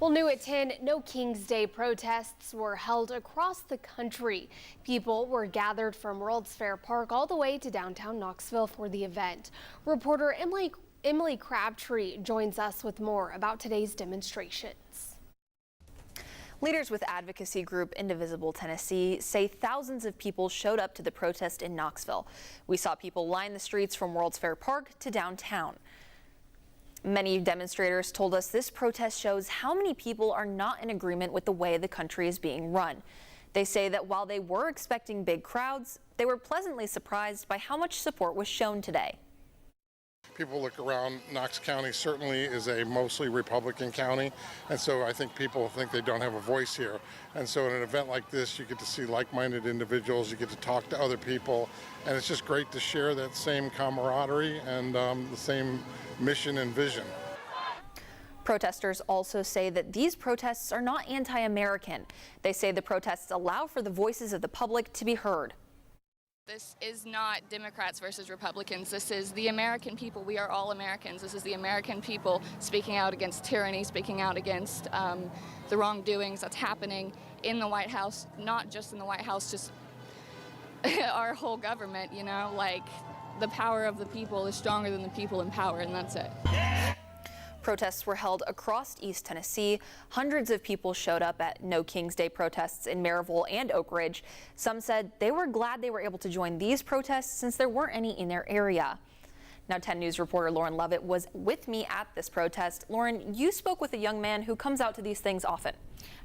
Well, new at 10, no King's Day protests were held across the country. People were gathered from World's Fair Park all the way to downtown Knoxville for the event. Reporter Emily Crabtree joins us with more about today's demonstrations. Leaders with advocacy group Indivisible Tennessee say thousands of people showed up to the protest in Knoxville. We saw people line the streets from World's Fair Park to downtown. Many demonstrators told us this protest shows how many people are not in agreement with the way the country is being run. They say that while they were expecting big crowds, they were pleasantly surprised by how much support was shown today. People look around, Knox County certainly is a mostly Republican county, and so I think people think they don't have a voice here. And so at an event like this, you get to see like-minded individuals, you get to talk to other people, and it's just great to share that same camaraderie and the same mission and vision. Protesters also say that these protests are not anti-American. They say the protests allow for the voices of the public to be heard. This is not Democrats versus Republicans. This is the American people. We are all Americans. This is the American people speaking out against tyranny, speaking out against the wrongdoings that's happening in the White House, not just in the White House, just our whole government, you know, like the power of the people is stronger than the people in power, and that's it. Protests were held across East Tennessee. Hundreds of people showed up at No King's Day protests in Maryville and Oak Ridge. Some said they were glad they were able to join these protests since there weren't any in their area. Now 10 News reporter Lauren Lovett was with me at this protest. Lauren, you spoke with a young man who comes out to these things often.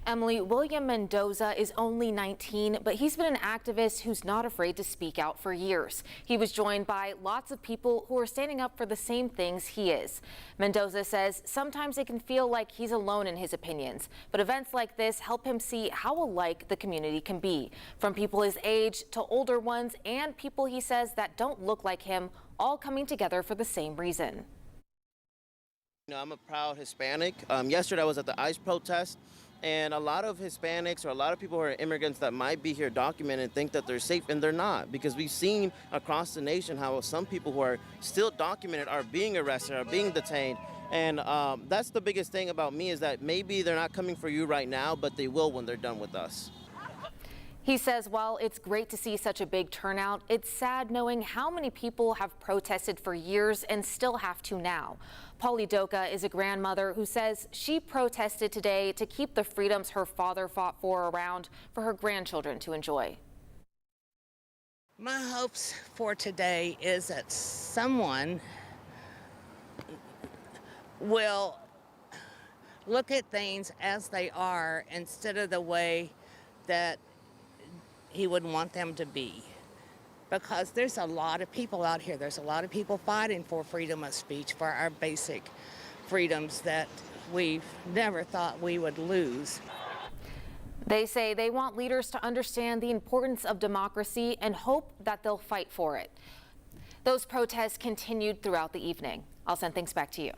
Emily, William Mendoza is only 19, but he's been an activist who's not afraid to speak out for years. He was joined by lots of people who are standing up for the same things he is. Mendoza says sometimes it can feel like he's alone in his opinions, but events like this help him see how alike the community can be, from people his age to older ones and people he says that don't look like him, all coming together for the same reason. You know, I'm a proud Hispanic. Yesterday I was at the ICE protest, and a lot of Hispanics or a lot of people who are immigrants that might be here documented think that they're safe, and they're not, because we've seen across the nation how some people who are still documented are being arrested, are being detained. And that's the biggest thing about me, is that maybe they're not coming for you right now, but they will when they're done with us. He says while it's great to see such a big turnout, it's sad knowing how many people have protested for years and still have to now. Polly Doka is a grandmother who says she protested today to keep the freedoms her father fought for around for her grandchildren to enjoy. My hopes for today is that someone will look at things as they are instead of the way that he would want them to be. Because there's a lot of people out here, there's a lot of people fighting for freedom of speech, for our basic freedoms that we've never thought we would lose. They say they want leaders to understand the importance of democracy and hope that they'll fight for it. Those protests continued throughout the evening. I'll send things back to you.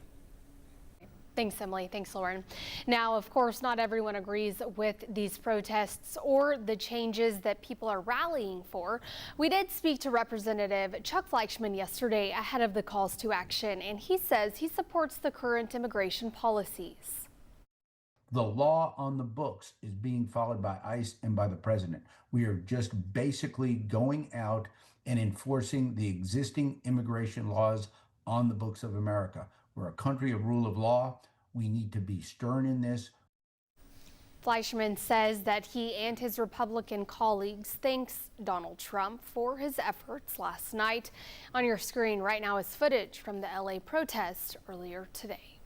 Thanks, Emily. Thanks, Lauren. Now, of course, not everyone agrees with these protests or the changes that people are rallying for. We did speak to Representative Chuck Fleischman yesterday ahead of the calls to action, and he says he supports the current immigration policies. The law on the books is being followed by ICE and by the president. We are just basically going out and enforcing the existing immigration laws on the books of America. We're a country of rule of law. We need to be stern in this. Fleischman says that he and his Republican colleagues thanks Donald Trump for his efforts last night. On your screen right now is footage from the LA protest earlier today.